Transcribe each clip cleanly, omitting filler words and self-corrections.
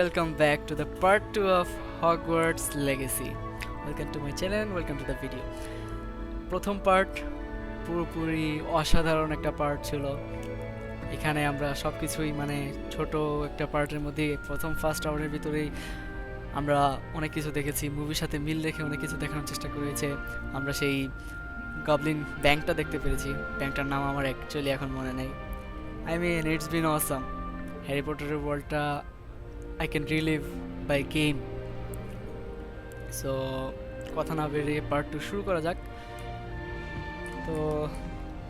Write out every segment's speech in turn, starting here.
welcome back to the part 2 of Hogwarts Legacy. Welcome to my channel and welcome to the video. প্রথম part পুরোপুরি অসাধারণ একটা part ছিল। এখানে আমরা সবকিছুই মানে ছোট একটা পার্টের মধ্যে প্রথম ফার্স্ট আওয়ারের ভিতরেই আমরা অনেক কিছু দেখেছি, মুভির সাথে মিল রেখে অনেক কিছু দেখানোর চেষ্টা করেছে। আমরা সেই গবলিন ব্যাংকটা দেখতে পেরেছি, ব্যাংকটার নাম আমার অ্যাকচুয়ালি এখন মনে নেই। I mean, it's been awesome. Harry পটারের ওয়ার্ল্ডটা I can relive by game. So কথা না বেরিয়ে পার্ট 2 শুরু করা যাক। তো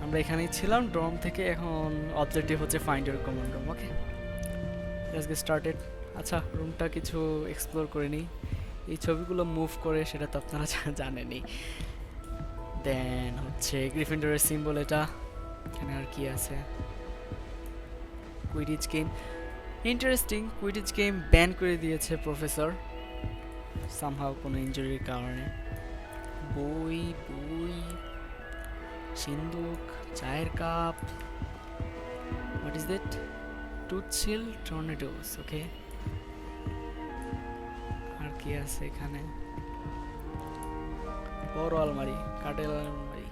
আমরা এখানেই ছিলাম ড্রম থেকে, এখন অবজেক্টিভ হচ্ছে find your common room. Okay, let's get started. আচ্ছা, রুমটা কিছু এক্সপ্লোর করে নিই। এই ছবিগুলো মুভ করে সেটা তো আপনারা জানেনই। দেন হচ্ছে গ্রিফিন্ডরের সিম্বল এটা। এখানে আর কি আছে? Quidditch game, interesting. Quidditch game ban করে দিয়েছে প্রফেসর সামহাও কোনো ইনজুরির কারণে। বই বই, সিন্দুক, চায়ের কাপ। What is that? টুথশিল, টর্নেডোস। ওকে, আর কি আছে এখানে? বড় আলমারি, কাঠের আলমারি।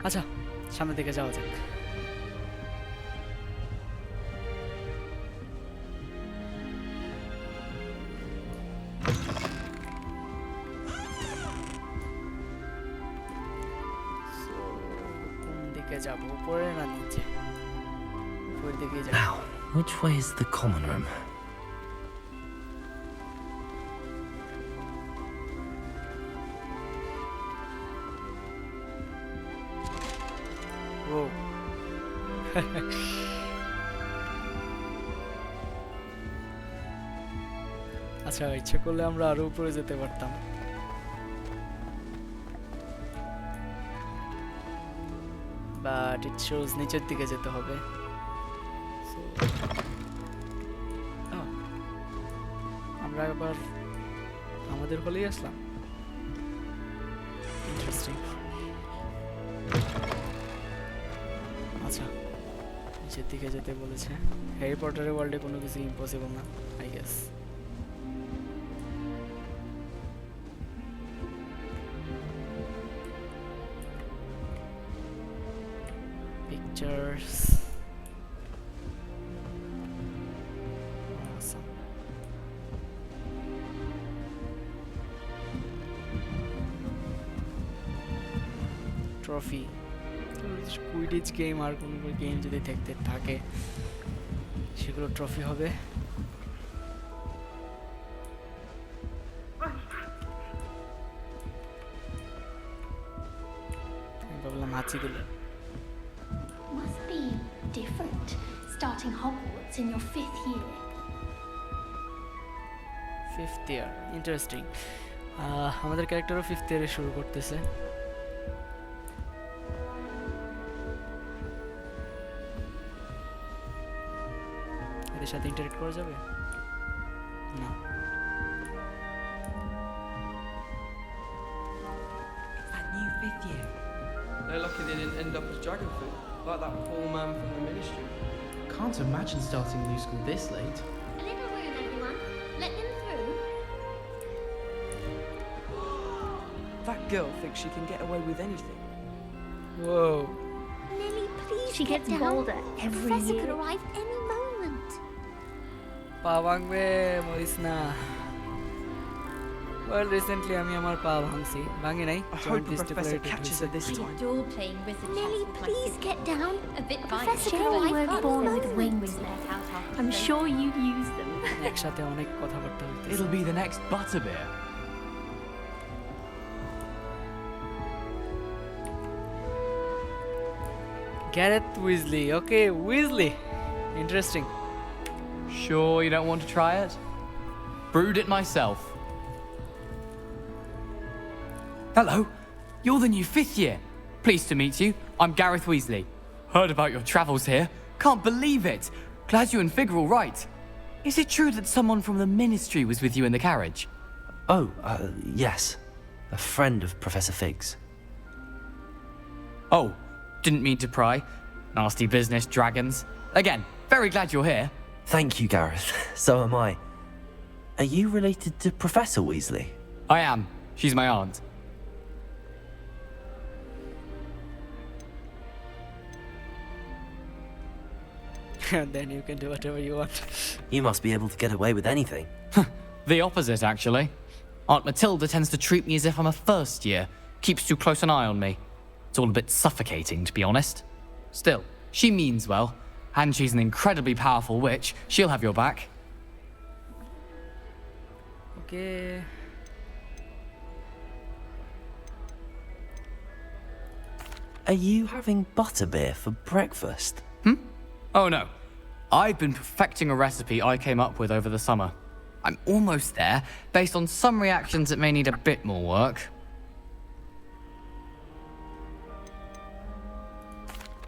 আচ্ছা, সামনের দিকে যাওয়া যাক। কোন দিকে যাব, উপরে না নিচে? উপরের দিকে যাব। Now, which way is the common room? ও আচ্ছা, ইচ্ছে করলে আমরা আরো উপরে যেতে পারতাম, বাট ইট শোজ নিচের দিকে যেতে হবে। আমরা আবার আমাদের হলেই আসলাম। ইন্টারেস্টিং। আচ্ছা, নিচের দিকে যেতে বলেছে। হ্যারি পটারের ওয়ার্ল্ডে কোনো কিছু ইম্পসিবল না, I guess. Pictures, trophy. Quidditch game আর কোনো গেম যদি দেখতে থাকে সেগুলো ট্রফি হবে। ভাবলাম হাঁচিগুলো। Must be different starting Hogwarts in your 5th year. 5th year, interesting. আমাদের ক্যারেক্টারও 5th ইয়ারে শুরু করতেছে। এদের সাথে ইন্টারেক্ট করা যাবে না? That new 5th year. They're lucky they didn't end up as dragon fruit, like that poor man from the ministry. Can't imagine starting new school this late. A little room, everyone. Let them through. That girl thinks she can get away with anything. Whoa. Lily, please She get gets down. bolder The every professor year. could arrive any moment. পা ভাঙবে Morris না। Well, recently আমি আমার পা ভাঙছি, ভাঙি নাই। I hope the professor catches her this time. You're playing wizard Lily, chess with my please sister. get down. A bit Professor violent. could Jane arrive weren't any born with moment. wings let out after I'm birth. sure you use them. একসাথে অনেক কথাবার্তা হইতেছে। It'll be the next butterbeer. Gareth Weasley. Okay, Weasley. Interesting. Sure you don't want to try it? Brewed it myself. Hello, you're the new 5th year. Pleased to meet you. I'm Gareth Weasley. Heard about your travels here. Can't believe it. Glad you and Fig are all right. Is it true that someone from the ministry was with you in the carriage? Oh, yes. A friend of Professor Fig's. Oh, didn't mean to pry. Nasty business, dragons. Again, very glad you're here. Thank you, Gareth. So am I. Are you related to Professor Weasley? I am. She's my aunt. And then you can do whatever you want. You must be able to get away with anything. The opposite, actually. Aunt Matilda tends to treat me as if I'm a first year. Keeps too close an eye on me. It's all a bit suffocating, to be honest. Still, she means well. And she's an incredibly powerful witch. She'll have your back. Okay. Are you having butterbeer for breakfast? Oh no. I've been perfecting a recipe I came up with over the summer. I'm almost there, based on some reactions that may need a bit more work.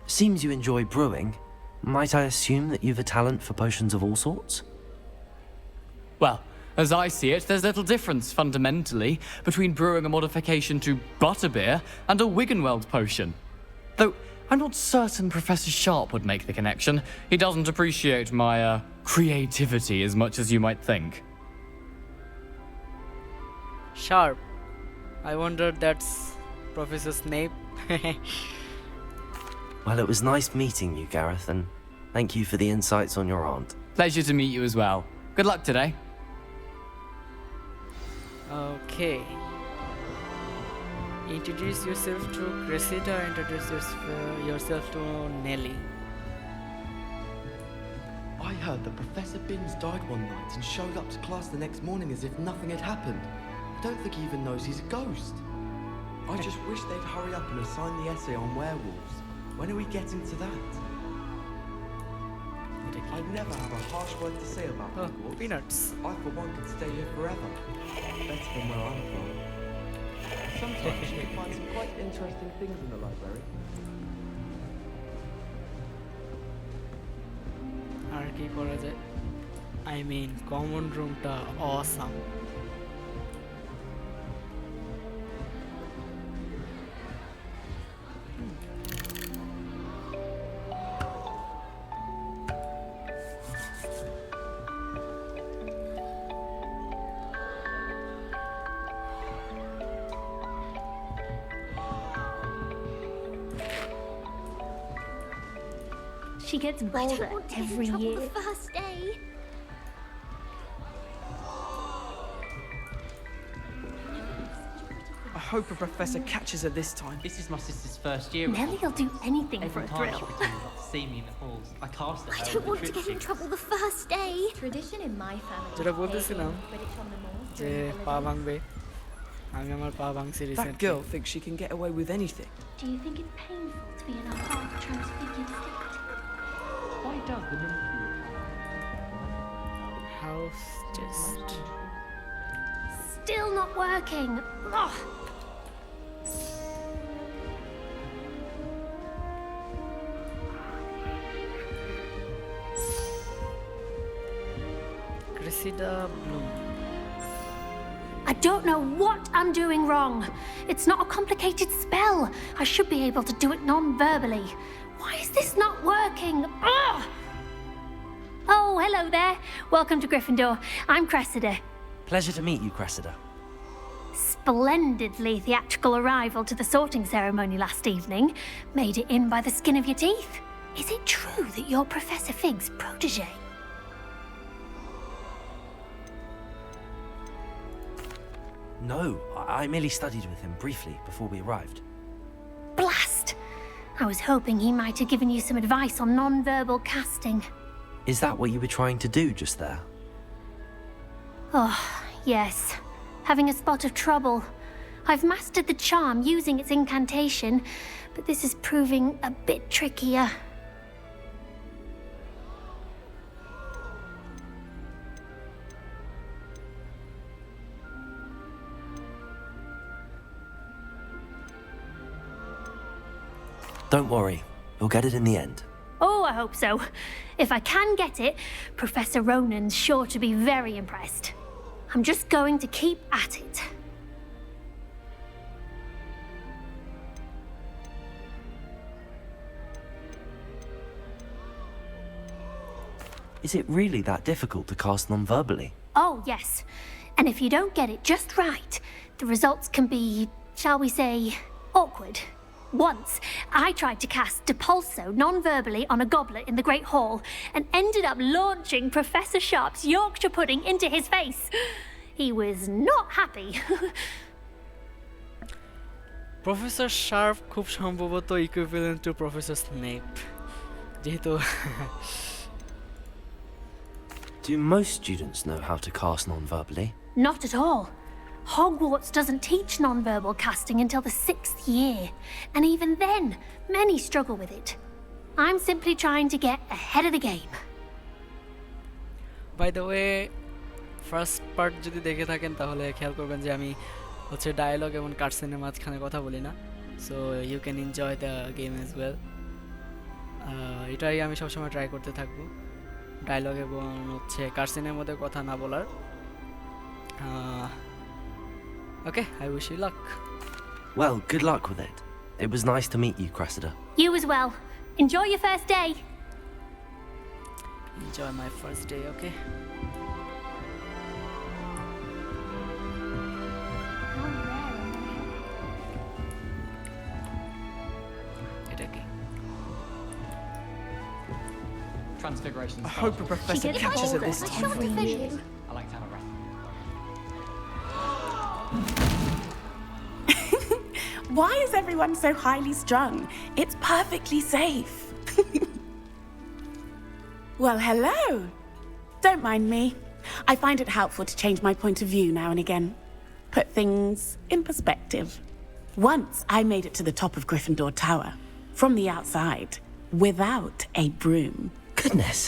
Seems you enjoy brewing. Might I assume that you've a talent for potions of all sorts? Well, as I see it, there's little difference, fundamentally, between brewing a modification to butterbeer and a Wiggenweld potion. Though, I'm not certain Professor Sharp would make the connection. He doesn't appreciate my, creativity as much as you might think. Sharp. I wonder that's Professor Snape. Well, it was nice meeting you, Gareth, and thank you for the insights on your aunt. Pleasure to meet you as well. Good luck today. Okay. Introduce yourself to Cressida, introduce yourself to Nelly. I heard that Professor Binns died one night and showed up to class the next morning as if nothing had happened. I don't think he even knows he's a ghost. I just wish they'd hurry up and assign the essay on werewolves. When are we getting to that? I'd never have a harsh word to say about Oh, Hogwarts. peanuts. I, for one, could stay here forever. Better than where I'm from. Sometimes you can find some quite interesting things in the library. আর কি করা যায়? I mean, common room টা awesome. She gets bolder every year. The first day. I hope a professor catches her this time. This is my sister's first year. Nelly'll do anything for Every a time she thrill. pretends not to see me in the halls, I cast at her. I with don't the want to trip get in sheet. trouble the first day. Tradition in my family. যেটা বলতেছিলাম Quidditch on the moors যে during the পা holidays. ভাঙবে আমি আমার পা ভাঙছি That recently girl thinks she can get away with anything. Do you think it's painful to be in a half-transfigured state? Why does the ministry house just Still not working. Ugh. Cressida Bloom. I don't know what I'm doing wrong. It's not a complicated spell. I should be able to do it non-verbally. Why is this not working? Ugh! Oh, hello there. Welcome to Gryffindor. I'm Cressida. Pleasure to meet you, Cressida. Splendidly theatrical arrival to the sorting ceremony last evening. Made it in by the skin of your teeth. Is it true that you're Professor Fig's protege? No, I merely studied with him briefly before we arrived. Blast! I was hoping he might have given you some advice on non-verbal casting. Is that what you were trying to do just there? Oh, yes. Having a spot of trouble. I've mastered the charm using its incantation, but this is proving a bit trickier. Don't worry, you'll get it in the end. Oh, I hope so. If I can get it, Professor Ronan's sure to be very impressed. I'm just going to keep at it. Is it really that difficult to cast non-verbally? Oh, yes. And if you don't get it just right, the results can be, shall we say, awkward. Once, I tried to cast Depulso non-verbally on a goblet in the Great Hall and ended up launching Professor Sharp's Yorkshire pudding into his face. He was not happy. Professor sharp খুব সম্ভবত equivalent to professor Snape যেহেতু Do most students know how to cast non-verbally? Not at all. Hogwarts doesn't teach non-verbal casting until the 6th year, and even then, many struggle with it. I'm simply trying to get ahead of the game. By the way first part যদি দেখে থাকেন তাহলে খেয়াল করবেন যে আমি হচ্ছে dialogue এবং কাটসিনের মাঝখানে কথা বলি না, so you can enjoy the game as well. এটাই আমি সবসময় ট্রাই করতে থাকবো, ডায়লগ এবং হচ্ছে কাটসিনের মধ্যে কথা না বলার। Okay, I wish you luck. Well, good luck with it. It was nice to meet you, Cressida. You as well. Enjoy your first day. Enjoy my first day, okay? এটা কি? Transfiguration. I hope a professor She gets catches her older. this I time. shan't defend you. I like to have a rest. Why is everyone so highly strung? It's perfectly safe. Well, hello. Don't mind me. I find it helpful to change my point of view now and again. Put things in perspective. Once I made it to the top of Gryffindor Tower, from the outside, without a broom. Goodness.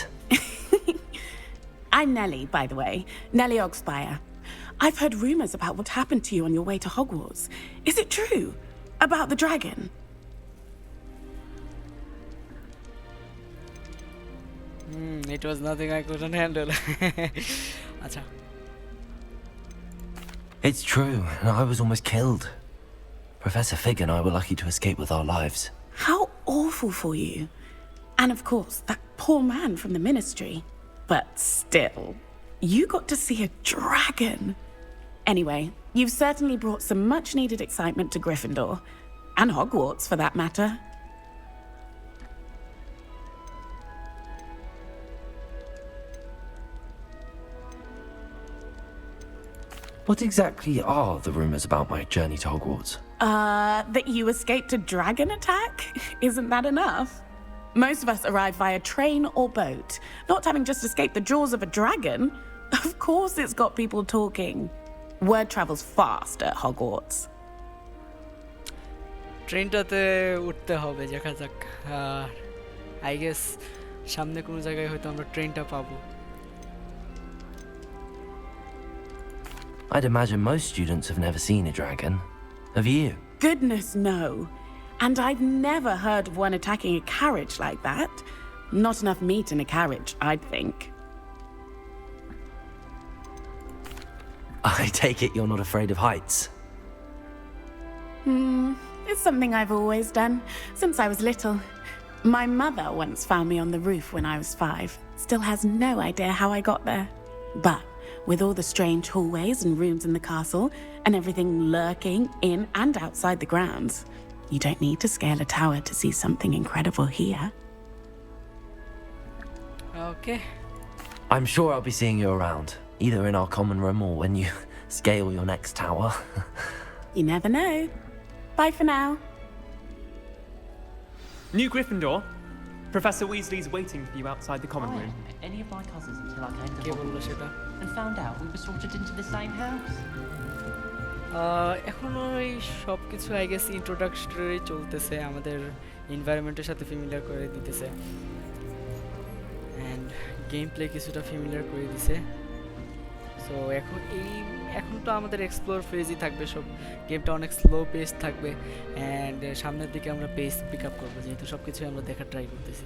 I'm Nellie, by the way. Nellie Ogspire. I've heard rumors about what happened to you on your way to Hogwarts. Is it true? About the dragon? It was nothing I couldn't handle. আচ্ছা, It's true, and I was almost killed. Professor Fig and I were lucky to escape with our lives. How awful for you. And of course, that poor man from the ministry. But still, you got to see a dragon. Anyway, you've certainly brought some much needed excitement to Gryffindor. And Hogwarts, for that matter. What exactly are the rumors about my journey to Hogwarts? That you escaped a dragon attack? Isn't that enough? Most of us arrive via train or boat, not having just escaped the jaws of a dragon. Of course it's got people talking. Word travels fast at Hogwarts. ট্রেনটাতে উঠতে হবে, দেখা যাক। I guess সামনে কোনো জায়গায় হয়তো আমরা ট্রেনটা পাবো। I'd imagine most students have never seen a dragon. Have you? Goodness, no. And I've never heard of one attacking a carriage like that. Not enough meat in a carriage, I'd think. I take it you're not afraid of heights. It's something I've always done, since I was little. My mother once found me on the roof when I was 5. Still has no idea how I got there. But with all the strange hallways and rooms in the castle, and everything lurking in and outside the grounds, you don't need to scale a tower to see something incredible here. Okay. I'm sure I'll be seeing you around, either in our common room or when you scale your next tower. You never know. Bye for now. New Gryffindor. Professor Weasley's waiting for you outside the common I room. hadn't met any of my cousins until I came to কে বললো Hogwarts সেটা? and found out we were sorted into the same house. এখন ওই সব কিছু I guess ইন্ট্রোডাকটরি চলতেছে, আমাদের এনভায়রনমেন্টের সাথে familiar করে দিতেছে অ্যান্ড গেম প্লে কিছুটা ফ্যামিলিয়ার করে দিছে। সো এখন তো আমাদের এক্সপ্লোর ফেজই থাকবে, সব গেমটা অনেক স্লো পেস থাকবে অ্যান্ড সামনের দিকে আমরা পেস পিক আপ করবো, যেহেতু সব কিছুই আমরা দেখার ট্রাই করতেছি।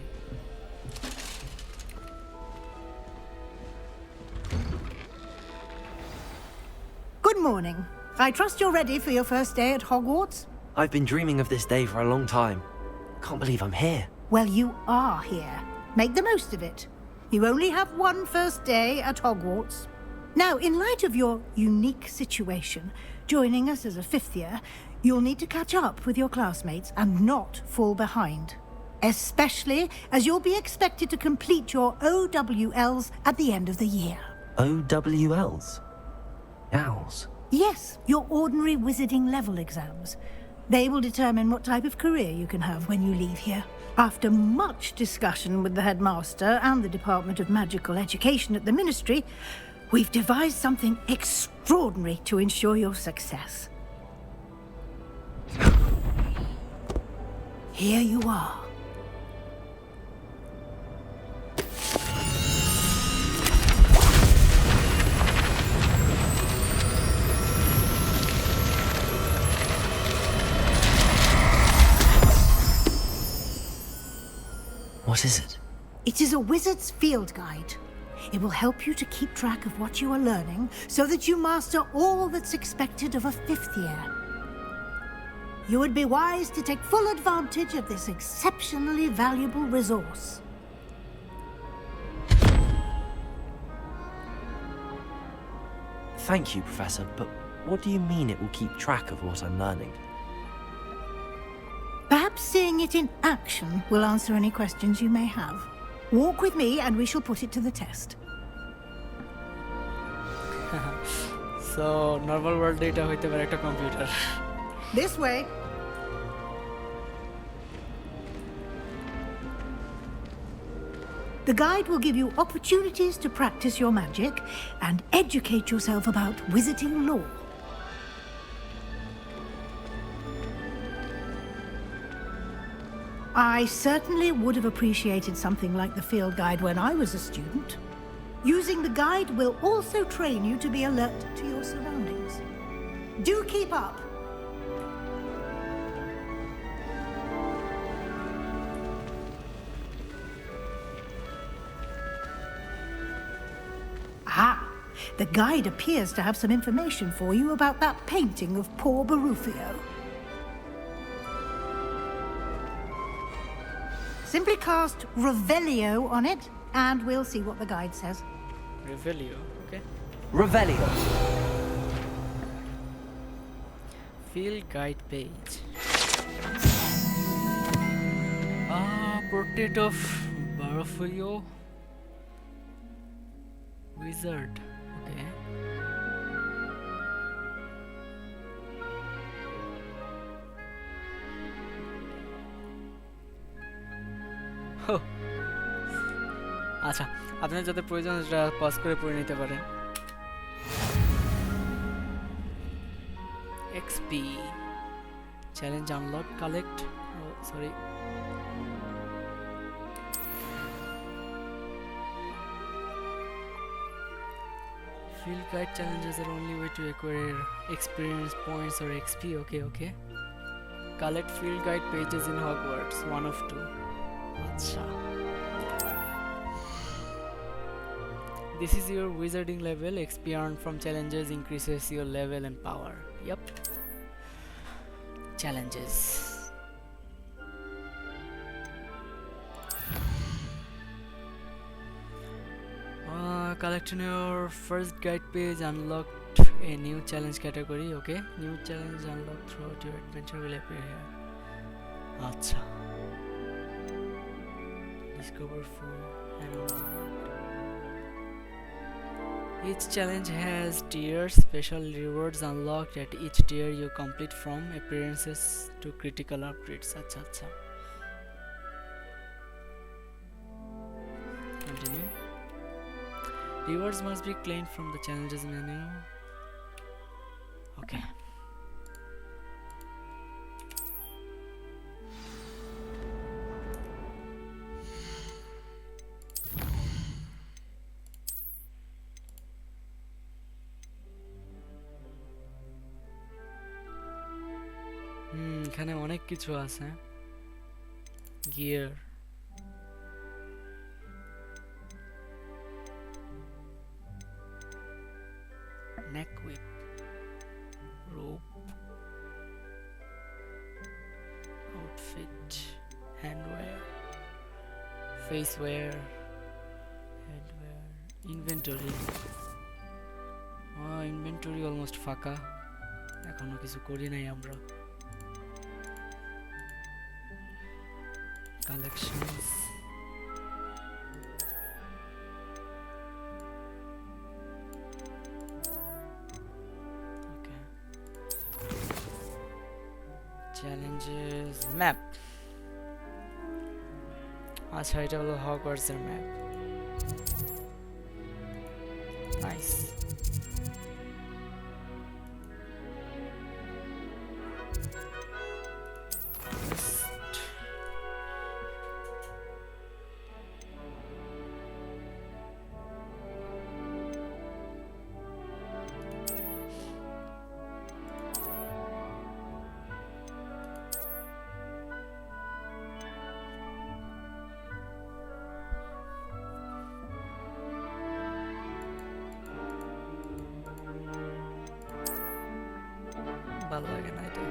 Good morning. I trust you're ready for your first day at Hogwarts? I've been dreaming of this day for a long time. Can't believe I'm here. Well, you are here. Make the most of it. You only have one first day at Hogwarts. Now, in light of your unique situation, joining us as a fifth year, you'll need to catch up with your classmates and not fall behind. Especially as you'll be expected to complete your OWLs at the end of the year. OWLs? Owls? Yes, your ordinary wizarding level exams. They will determine what type of career you can have when you leave here. After much discussion with the headmaster and the Department of Magical Education at the Ministry, we've devised something extraordinary to ensure your success. Here you are. What is it? It is a wizard's field guide. It will help you to keep track of what you are learning so that you master all that's expected of a fifth year. You would be wise to take full advantage of this exceptionally valuable resource. Thank you, Professor, but what do you mean it will keep track of what I'm learning? Perhaps seeing it in action will answer any questions you may have. Walk with me and we shall put it to the test. So normal world data হইতে পারে একটা computer This way. The guide will give you opportunities to practice your magic and educate yourself about wizarding lore. I certainly would have appreciated something like the field guide when I was a student. Using the guide will also train you to be alert to your surroundings. Do keep up. Ah, the guide appears to have some information for you about that painting of poor Barufio. Simply cast Revelio on it, and we'll see what the guide says. Revelio, okay. Revelio. Field guide page. Portrait of Barufio. Wizard, okay. আচ্ছা আপনার যাতে প্রয়োজন সেটা pause করে পড়ে নিতে পারেন XP challenge unlock collect sorry field guide challenges are only way to acquire experience points or XP okay collect field guide pages in Hogwarts 1 of 2 acha this is your wizarding level. XP earned from challenges increases your level and power. Yep. Challenges. Collecting your first guide page unlocked a new challenge category. Okay. New challenge unlocked throughout your adventure will appear here. Acha. Discover full and each challenge has tiers, special rewards unlocked at each tier you complete from appearances to critical upgrades. Acha. Continue. Rewards must be claimed from the challenges menu. Okay. এখানে অনেক কিছু আছে gear neck whip rope outfit handwear face wear inventory inventory almost ফাঁকা, এখনো কিছু করি নাই আমরা। কালেকশনস, ওকে, চ্যালেঞ্জেস, ম্যাপ। আচ্ছা, এটা হলো হগওয়ার্টসের ম্যাপ। নাইস। ভালো লাগে না এটা।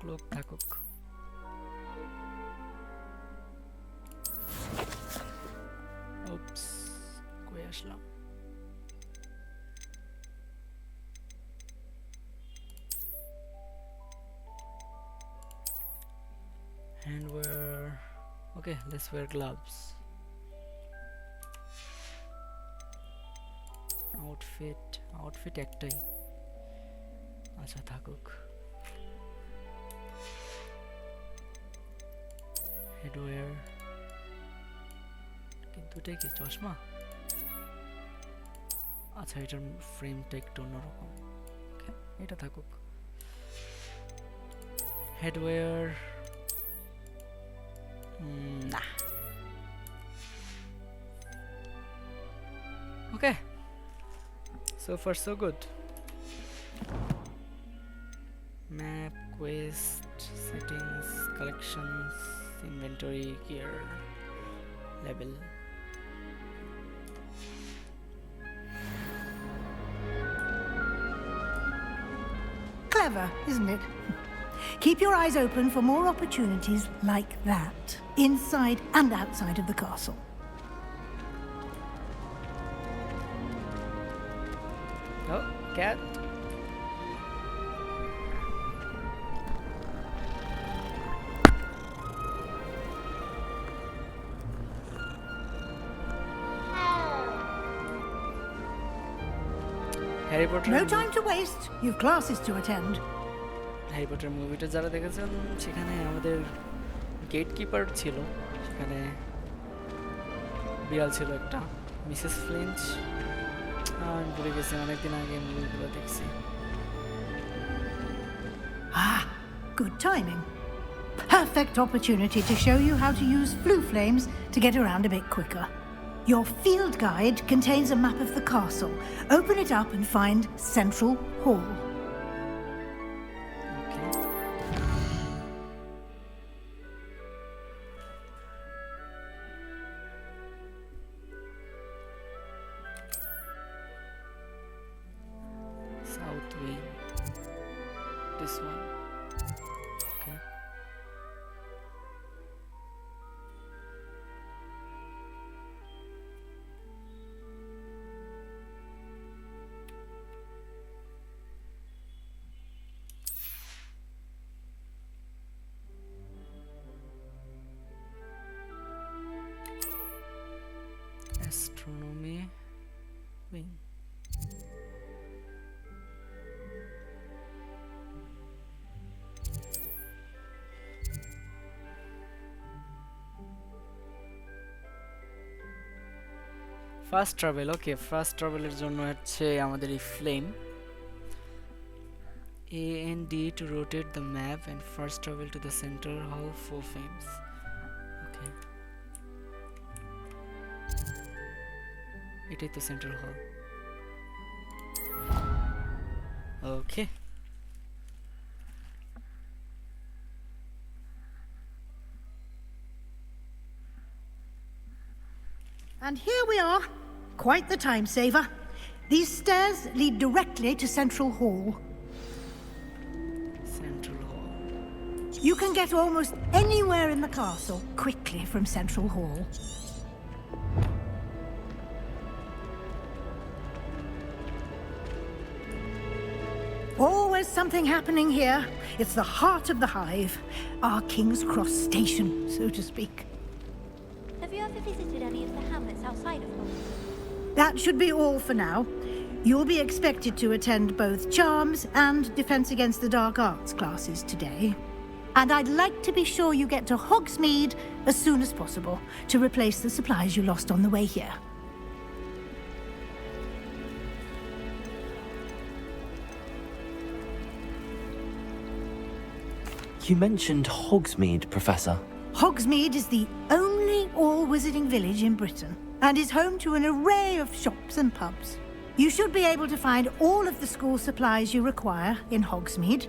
ক্লোক থাকুক। উপস, কই আসলাম? Handwear. Okay, let's wear gloves. Outfit একটাই, আচ্ছা থাকুক। Headwear, কিন্তু এটা কি চশমা? আচ্ছা, এটার ফ্রেমটা একটু অন্যরকম, এটা থাকুক। Headwear, nah. Okay, so far so good. Map, quest, settings, collections, inventory, gear, level. Clever, isn't it? Keep your eyes open for more opportunities like that, inside and outside of the castle. Oh, cat. Harry Potter, No time to waste. You've classes to attend. Harry Potter মুভিটা যারা দেখেছেন, সেখানে আমাদের gate keeper ছিল, সেখানে বিড়াল ছিল একটা, মিসেস ফ্লিঞ্চ। আমি ভুলে গেছি, অনেকদিন আগে মুভিগুলো দেখছি। Ah, good timing. Perfect opportunity to show you how to use flue flames to get around a bit quicker. Your field guide contains a map of the castle. Open it up and find Central Hall. South wing, this one. Okay. Astronomy wing. Fast travel, okay, fast ট্রাভেলের জন্য হচ্ছে আমাদের এই flame, AND to rotate the map and fast travel to the center hall for flames. Okay, এটাই তো central হল। ওকে, And here we are. Quite the time saver. These stairs lead directly to Central Hall. Central Hall. You can get almost anywhere in the castle quickly from Central Hall. Always something happening here. It's the heart of the hive. Our King's Cross station, so to speak. Have you ever visited any of the hamlets outside of Hogwarts? That should be all for now. You'll be expected to attend both Charms and Defense Against the Dark Arts classes today. And I'd like to be sure you get to Hogsmeade as soon as possible to replace the supplies you lost on the way here. You mentioned Hogsmeade, Professor. Hogsmeade is the only all-wizarding village in Britain and is home to an array of shops and pubs. You should be able to find all of the school supplies you require in Hogsmeade.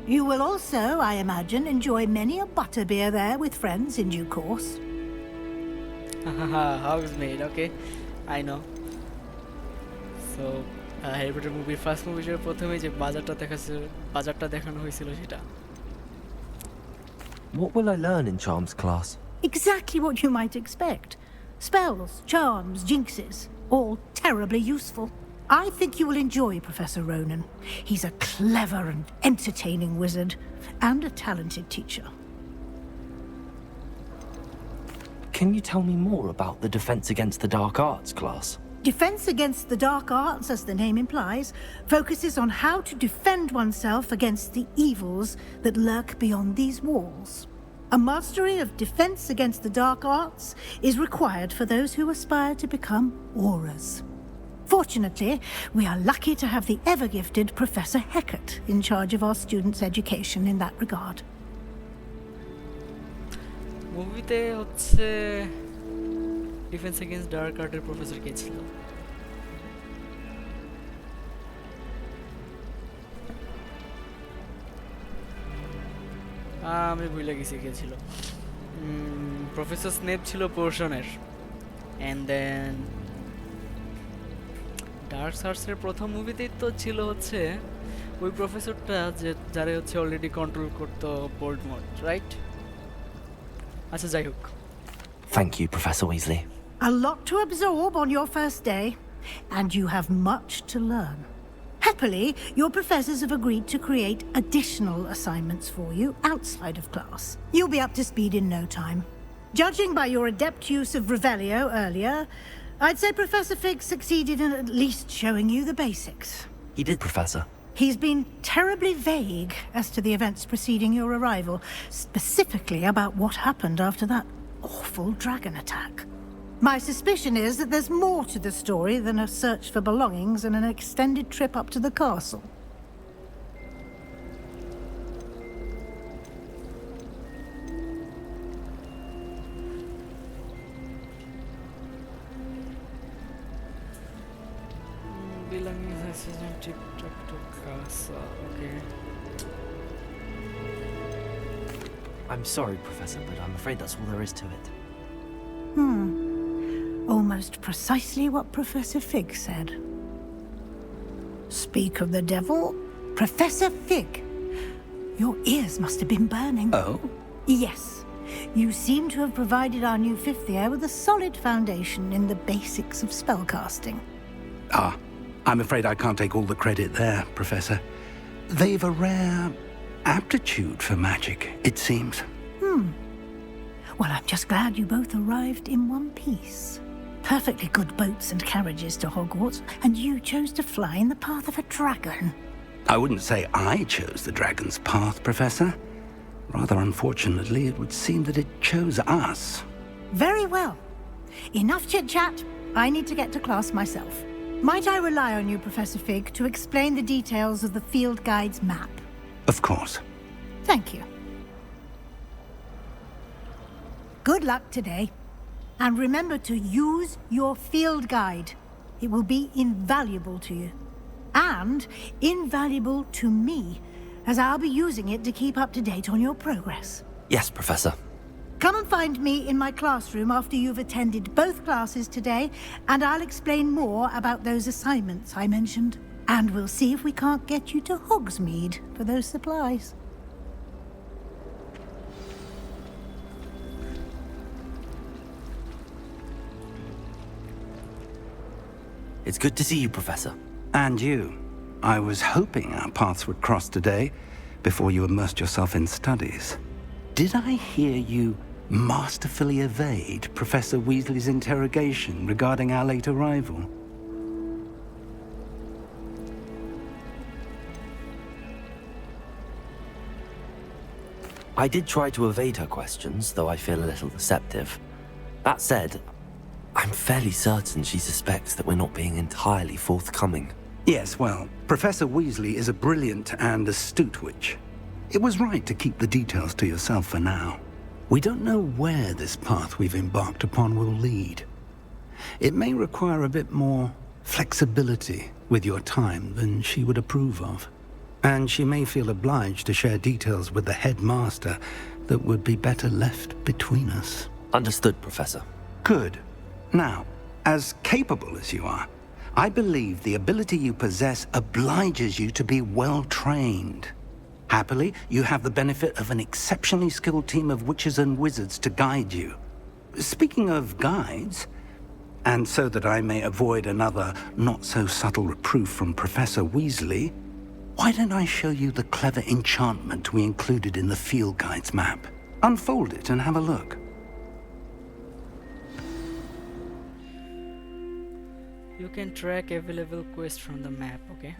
You will also, I imagine, enjoy many a butterbeer there with friends in due course. Hogsmeade, okay. I know. So, Harry Potter movie first movie এর প্রথমে যে বাজারটা দেখানো হয়েছিল সেটা. What will I learn in Charms class? Exactly what you might expect. Spells, charms, jinxes, all terribly useful. I think you will enjoy Professor Ronan. He's a clever and entertaining wizard, and a talented teacher. Can you tell me more about the Defense Against the Dark Arts class? Defense Against the Dark Arts, as the name implies, focuses on how to defend oneself against the evils that lurk beyond these walls. A mastery of Defense Against the Dark Arts is required for those who aspire to become Aurors. Fortunately, we are lucky to have the ever-gifted Professor Hecat in charge of our students' education in that regard. মুভিতে হচ্ছে defence against dark আর্টের professor কে ছিল? আমি ভুলে গেছি কে ছিল। Professor Snape ছিল পোর্শনের, and then dark আর্টসের প্রথম মুভিতেই তো ছিল হচ্ছে ওই প্রফেসরটা যে যারা হচ্ছে অলরেডি কন্ট্রোল করতো ভোল্ডমর্ট, রাইট? আচ্ছা যাই হোক। Thank you, Professor Weasley. A lot to absorb on your first day, and you have much to learn. Happily, your professors have agreed to create additional assignments for you outside of class. You'll be up to speed in no time. Judging by your adept use of Revelio earlier, I'd say Professor Fig succeeded in at least showing you the basics. He did, Professor. He's been terribly vague as to the events preceding your arrival, specifically about what happened after that awful dragon attack. My suspicion is that there's more to the story than a search for belongings and an extended trip up to the castle. Belongings accident trip to castle. Okay. I'm sorry, Professor, but I'm afraid that's all there is to it. Almost precisely what Professor Fig said. Speak of the devil, Professor Fig. Your ears must have been burning. Oh? Yes. You seem to have provided our new fifth year with a solid foundation in the basics of spellcasting. I'm afraid I can't take all the credit there, Professor. They've a rare aptitude for magic, it seems. Well, I'm just glad you both arrived in one piece. Perfectly good boats and carriages to Hogwarts, and you chose to fly in the path of a dragon. I wouldn't say I chose the dragon's path, Professor. Rather unfortunately, it would seem that it chose us. Very well. Enough chit-chat. I need to get to class myself. Might I rely on you, Professor Fig, to explain the details of the field guide's map? Of course. Thank you. Good luck today. And remember to use your field guide. It will be invaluable to you. And invaluable to me, as I'll be using it to keep up to date on your progress. Yes, Professor. Come and find me in my classroom after you've attended both classes today, and I'll explain more about those assignments I mentioned. And we'll see if we can't get you to Hogsmeade for those supplies. It's good to see you, Professor. And you. I was hoping our paths would cross today, before you immersed yourself in studies. Did I hear you masterfully evade Professor Weasley's interrogation regarding our late arrival? I did try to evade her questions, though I feel a little deceptive. That said, I'm fairly certain she suspects that we're not being entirely forthcoming. Yes, well, Professor Weasley is a brilliant and astute witch. It was right to keep the details to yourself for now. We don't know where this path we've embarked upon will lead. It may require a bit more flexibility with your time than she would approve of. And she may feel obliged to share details with the headmaster that would be better left between us. Understood, Professor. Good. Now, as capable as you are, I believe the ability you possess obliges you to be well-trained. Happily, you have the benefit of an exceptionally skilled team of witches and wizards to guide you. Speaking of guides, and so that I may avoid another not-so-subtle reproof from Professor Weasley, why don't I show you the clever enchantment we included in the field guide's map? Unfold it and have a look. You can track available quests from the map, okay?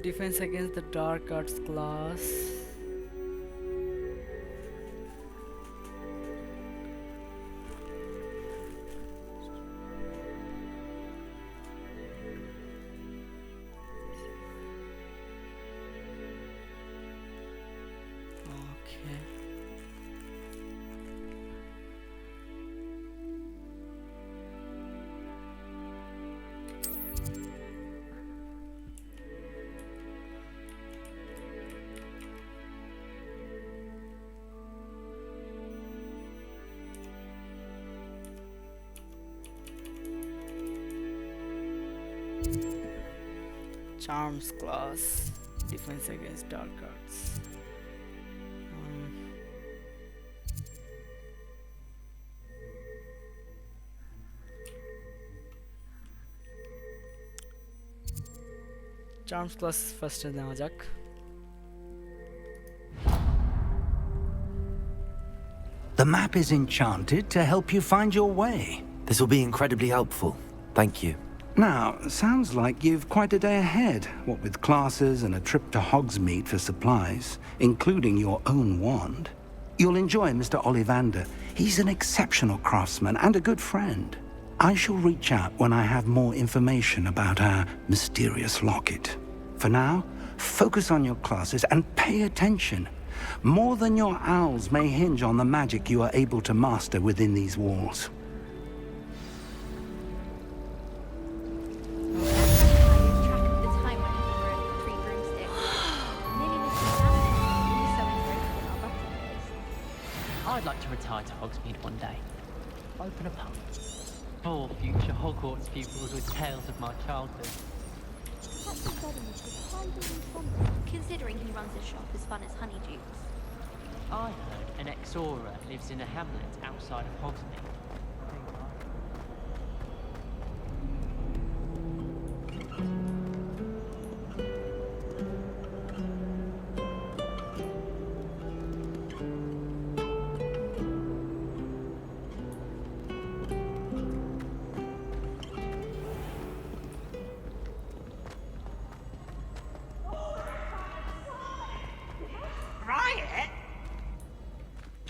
Defense against the dark arts class. Okay. Charms class, defense against dark arts. Charms class first নেওয়া যাক। The map is enchanted to help you find your way. This will be incredibly helpful. Thank you. Now, sounds like you've quite a day ahead, what with classes and a trip to Hogsmeade for supplies, including your own wand. You'll enjoy Mr. Ollivander. He's an exceptional craftsman and a good friend. I shall reach out when I have more information about our mysterious locket. For now, focus on your classes and pay attention. More than your owls may hinge on the magic you are able to master within these walls. I'd like to retire to Hogsmeade one day. Open a pub. For future Hogwarts pupils with tales of my childhood. Considering he runs a shop as fun as Honeydukes. I heard an ex-Aura lives in a hamlet outside of Hogsmeade.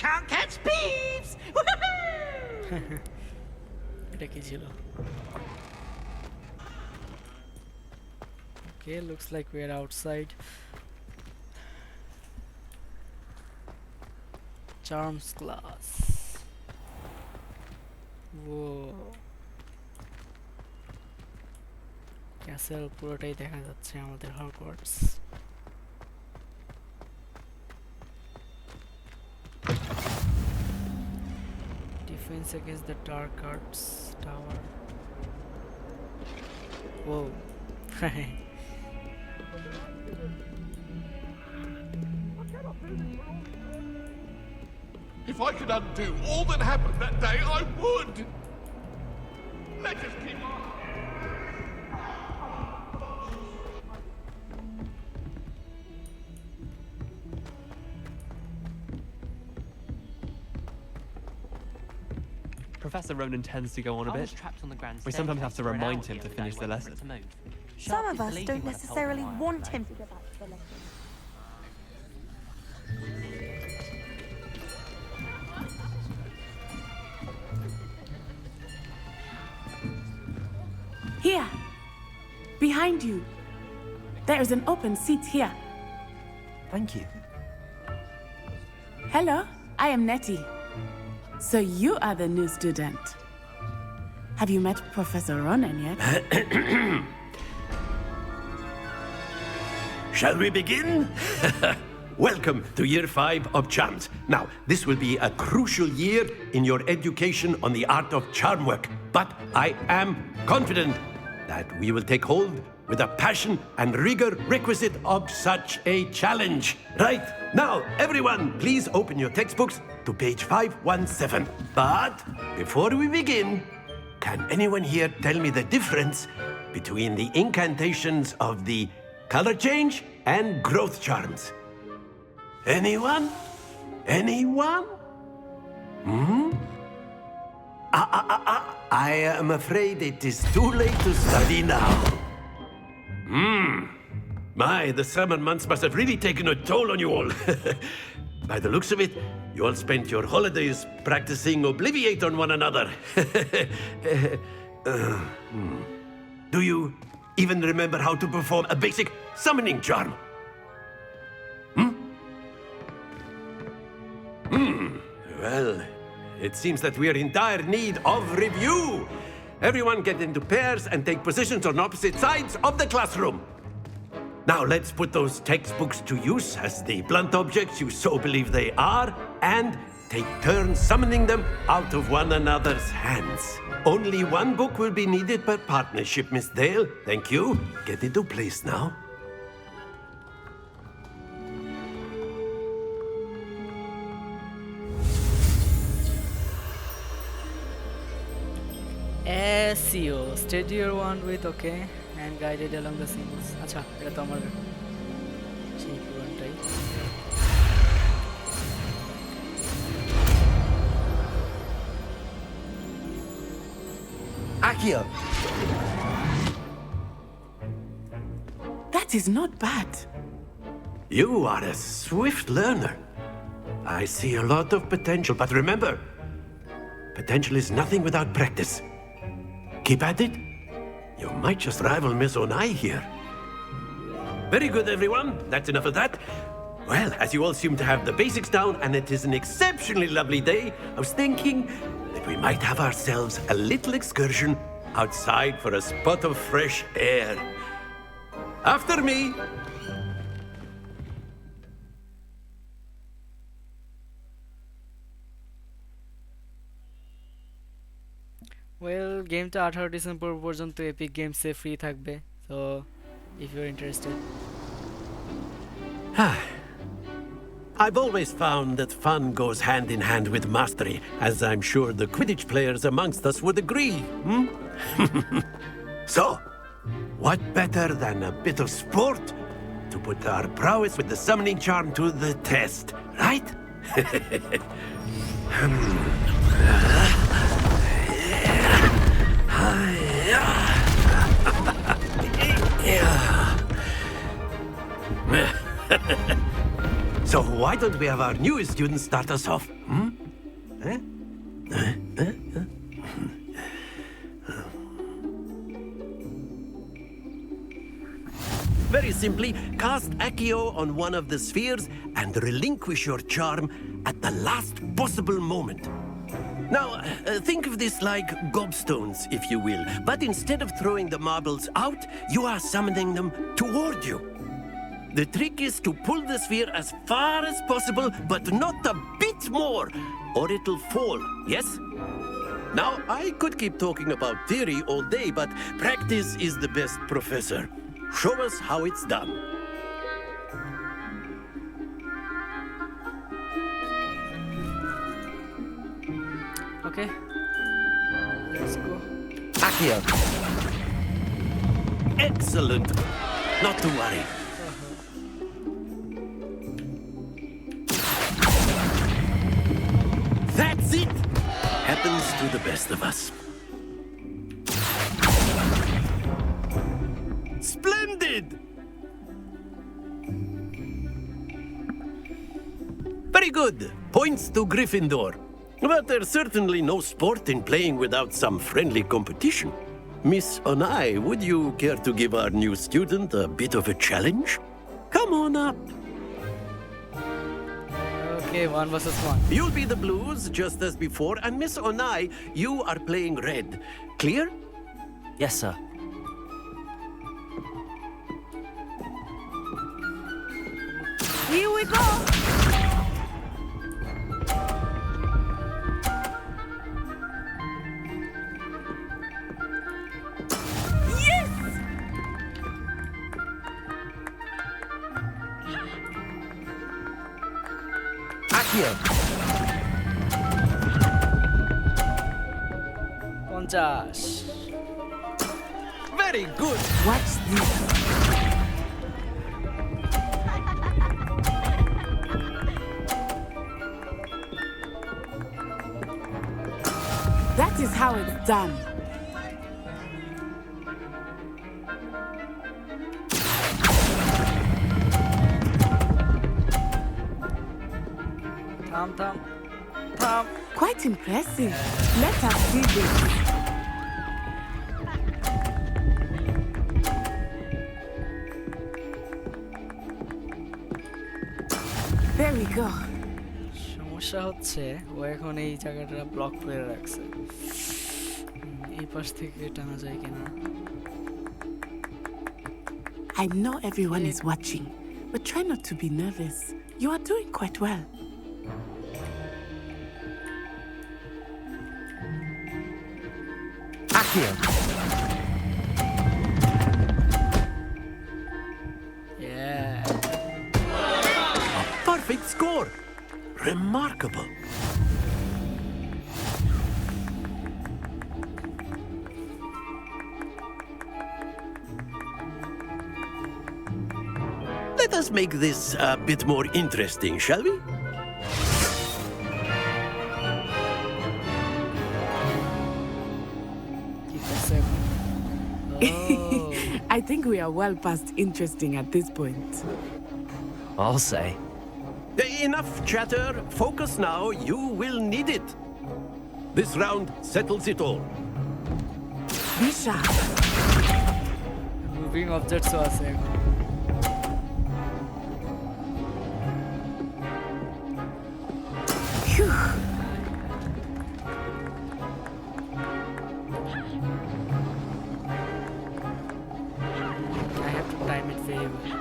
Can't catch thieves! এটা কি ছিল? Okay, looks like we're outside. Charms class. Whoa. Castle পুরোটাই দেখা যাচ্ছে আমাদের Hogwarts. Defense against the dark arts tower. Whoa. If I could undo all that happened that day, I would! Let us keep on. Professor Ronan tends to go on a I bit. was trapped on the grand We sometimes have to staircase for an remind hour him to the other finish day the waiting for lesson. it to move. Some Sharp of us believed don't me when I told necessarily him why I want was him late. to go back to the lesson. Here, behind you. There is an open seat here. Thank you. Hello, I am Nettie. So you are the new student. Have you met Professor Ronan yet? Shall we begin? Welcome to Year 5 of Charms. Now, this will be a crucial year in your education on the art of charm work, but I am confident that we will take hold with the passion and rigor requisite of such a challenge. Right, now, everyone, please open your textbooks to page 517. But before we begin, can anyone here tell me the difference between the incantations of the color change and growth charms? Anyone? Anyone? I am afraid it is too late to study now. My, the summer months must have really taken a toll on you all. By the looks of it, you all spent your holidays practicing Obliviate on one another. Do you even remember how to perform a basic summoning charm? Well, it seems that we are in dire need of review. Everyone get into pairs and take positions on opposite sides of the classroom. Now let's put those textbooks to use as the blunt objects you so believe they are, and take turns summoning them out of one another's hands. Only one book will be needed per partnership, Miss Dale. Thank you. Get into place now. SEO, steady your wand with okay and guided along the symbols. আচ্ছা এটা তো আমার সেই পুরোটাই। Accio. That is not bad. You are a swift learner. I see a lot of potential, but remember, potential is nothing without practice. Keep at it. You might just rival Miss Onai here. Very good, everyone. That's enough of that. Well, as you all seem to have the basics down, and it is an exceptionally lovely day, I was thinking that we might have ourselves a little excursion outside for a spot of fresh air. After me. Well গেমটা 18 December পর্যন্ত Epic গেমসে free থাকবে, so if you are interested. I've always found that fun goes hand in hand with mastery, as I'm sure the Quidditch players amongst us would agree. So, what better than a bit of sport to put our prowess with the summoning charm to the test, right? So why don't we have our newest student start us off? Very simply cast Accio on one of the spheres and relinquish your charm at the last possible moment. Now, think of this like gobstones, if you will, but instead of throwing the marbles out, you are summoning them toward you. The trick is to pull the sphere as far as possible, but not a bit more, or it'll fall, yes? Now, I could keep talking about theory all day, but practice is the best professor. Show us how it's done. Okay. Let's go. Accio. Excellent. Not to worry. That's it! Happens to the best of us. Splendid! Very good. Points to Gryffindor. But there's certainly no sport in playing without some friendly competition. Miss Onai, would you care to give our new student a bit of a challenge? Come on up. Okay, 1 versus 1. You'll be the blues, just as before, and Miss Onai, you are playing red. Clear? Yes, sir. Here we go! Accio. 50. Very good. Watch this. That is how it's done. Tom. Quite impressive. Let us see this. There we go. সমস্যা হচ্ছে ও এখন এই জায়গাটা block করে রাখছে এই পাশ থেকে টানা যায় কিনা I know everyone is watching, but try not to be nervous. You are doing quite well. Accio. Yeah. A perfect score. Remarkable. Let us make this a bit more interesting, shall we? I think we are well past interesting at this point. I'll say. Enough chatter. Focus now. You will need it. This round settles it all. Be sharp. Moving objects আছে এখন Phew. I have to time it very well.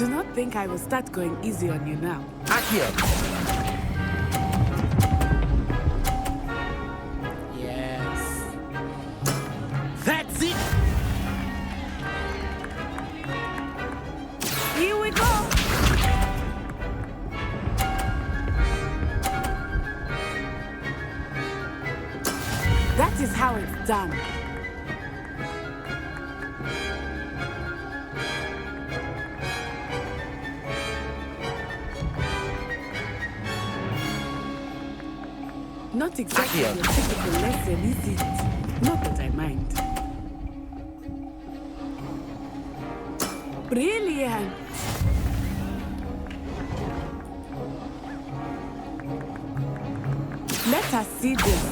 Do not think I will start going easy on you now. Accio. Yes. That's it. Here we go. That is how it's done. Not exactly Accio. your typical lesson, is it? Not that I mind. Brilliant! Let us see this.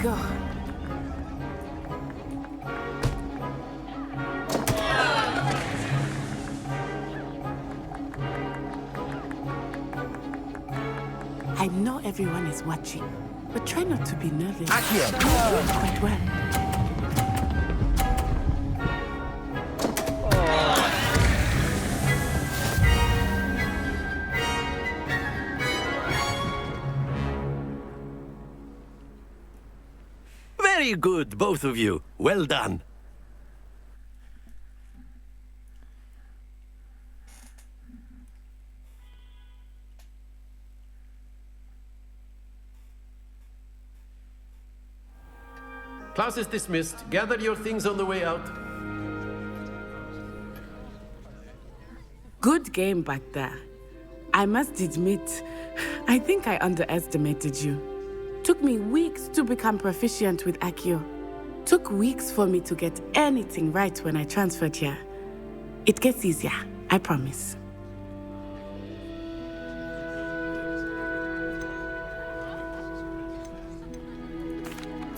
go. I know everyone is watching, but try not to be nervous. Accio! You're doing quite well. Very good, both of you. Well done. Class is dismissed. Gather your things on the way out. Good game back there. I must admit, I think I underestimated you. Took me weeks to become proficient with Accio. Took weeks for me to get anything right when I transferred here. It gets easier, I promise.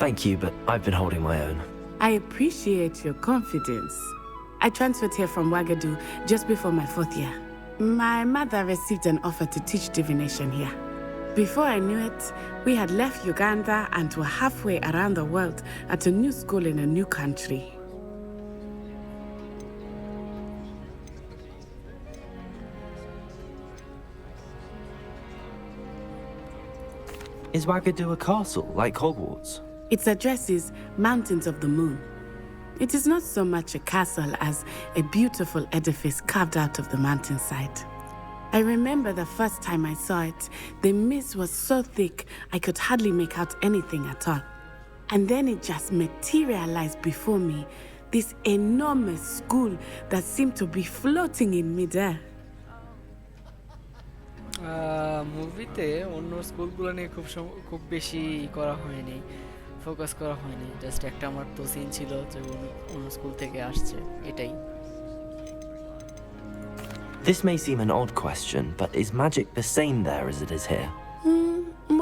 Thank you, but I've been holding my own. I appreciate your confidence. I transferred here from Wagadu just before my 4th year. My mother received an offer to teach divination here. Before I knew it, we had left Uganda and were halfway around the world at a new school in a new country. Is Wagadu a castle, like Hogwarts? Its address is Mountains of the Moon. It is not so much a castle as a beautiful edifice carved out of the mountainside. I remember the first time I saw it, the mist was so thick I could hardly make out anything at all. And then it just materialized before me, this enormous school that seemed to be floating in midair. মুভিতে অন্য স্কুলগুলো নিয়ে খুব বেশি করা হয়নি, focus করা হয়নি। জাস্ট একটা আমার তো সিন ছিল যে অন্য স্কুল থেকে আসছে, এটাই। This may seem an odd question, but is magic the same there as it is here?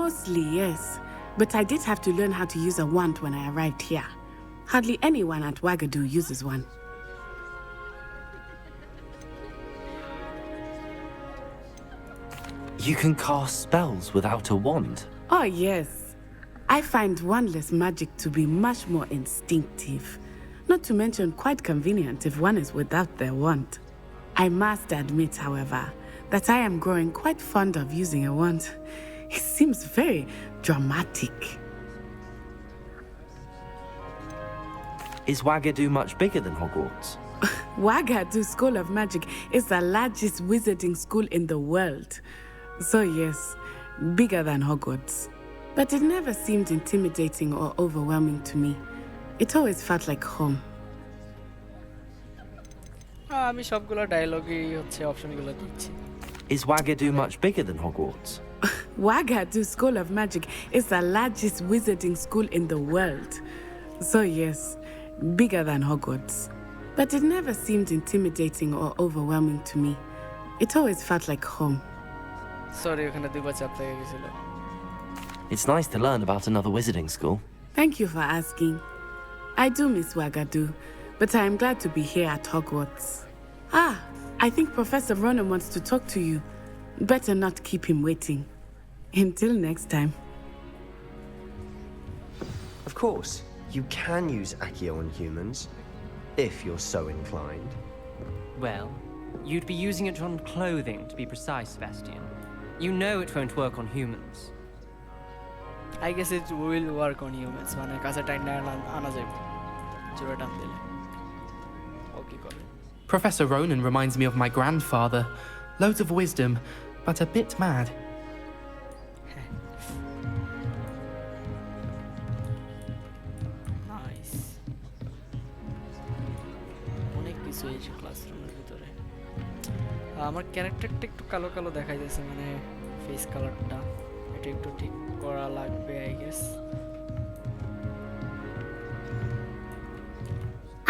Mostly, yes. But I did have to learn how to use a wand when I arrived here. Hardly anyone at Wagadu uses one. You can cast spells without a wand? Oh, yes. I find wandless magic to be much more instinctive. Not to mention quite convenient if one is without their wand. I must admit, however, that I am growing quite fond of using a wand. It seems very dramatic. Is Wagadu much bigger than Hogwarts? Wagadu School of Magic is the largest wizarding school in the world. So yes, bigger than Hogwarts. But it never seemed intimidating or overwhelming to me. It always felt like home. আমি সবগুলো ডায়লগই হচ্ছে অপশনগুলো দিচ্ছি। Is Wagadu much bigger than Hogwarts? Wagadu School of Magic is the largest wizarding school in the world. So yes, bigger than Hogwarts. But it never seemed intimidating or overwhelming to me. It always felt like home. Sorry, ওখানে দুইবার চাপ লেগে গেছিল। It's nice to learn about another wizarding school. Thank you for asking. I do miss Wagadu, but I am glad to be here at Hogwarts. I think Professor Ronan wants to talk to you. Better not keep him waiting. Until next time. Of course, you can use Accio on humans, if you're so inclined. Well, you'd be using it on clothing, to be precise, Sebastian. You know it won't work on humans. I guess it will work on humans. মানে কাছে টাইনা আনা যাবে জোরে টান দিলে ওকে করে। Professor Ronan reminds me of my grandfather. Loads of wisdom, but a bit mad. Nice, অনেক কিছু এই ক্লাসরুমের ভিতরে। আমার ক্যারেক্টারটা একটু কালো কালো দেখাই যাচ্ছে, মানে ফেস কালারটা এটা একটু ঠিক করা লাগবে I guess.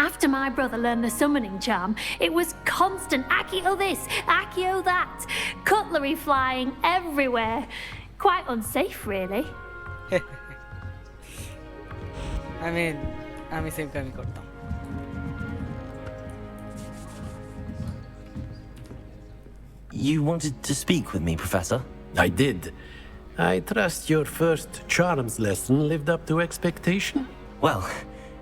After my brother learned the summoning charm, it was constant Accio this, Accio that, cutlery flying everywhere. Quite unsafe, really. I mean, আমি সেম কামই করতাম। You wanted to speak with me, Professor? I did. I trust your first charms lesson lived up to expectation? Well,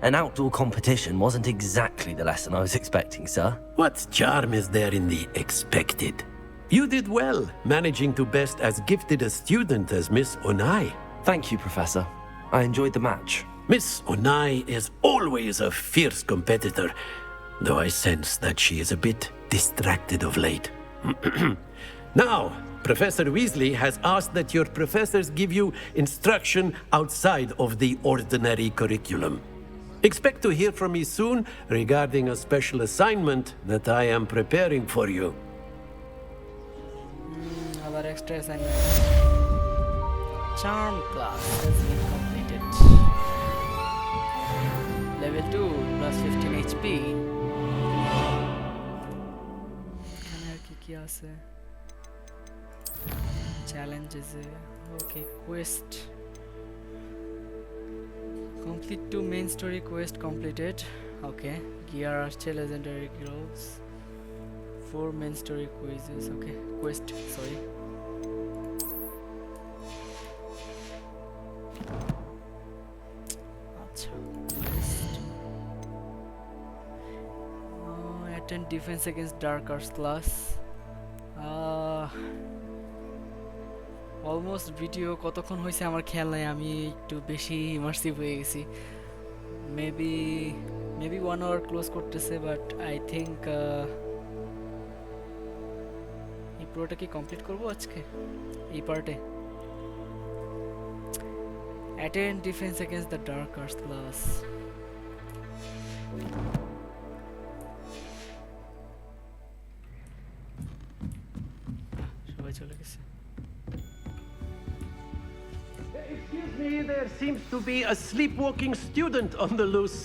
an outdoor competition wasn't exactly the lesson I was expecting, sir. What charm is there in the expected? You did well, managing to best as gifted a student as Miss Onai. Thank you, Professor. I enjoyed the match. Miss Onai is always a fierce competitor, though I sense that she is a bit distracted of late. Now, Professor Weasley has asked that your professors give you instruction outside of the ordinary curriculum. Expect to hear from me soon regarding a special assignment that I am preparing for you. Our extra assignment. Charm class has been completed. Level 2 plus 15 HP. এখানে আর কি আছে? Challenges. Okay, quest. Complete 2 main story quest completed. Okay, gear আসছে legendary gloves. 4 main story quizzes. Okay, quest. Sorry. আচ্ছা, quest. Attend defense against dark arts class. Almost video কতক্ষণ হয়েছে আমার খেয়াল নাই, আমি একটু বেশি ইমার্সিভ হয়ে গেছি। মেবি 1 আওয়ার ক্লোজ করতেছে, বাট আই থিঙ্ক এই পুরোটা কি কমপ্লিট করব আজকে এই পার্টে। Attend defence against the dark arts class. সবাই চলে গেছে। Excuse me, there seems to be a sleepwalking student on the loose.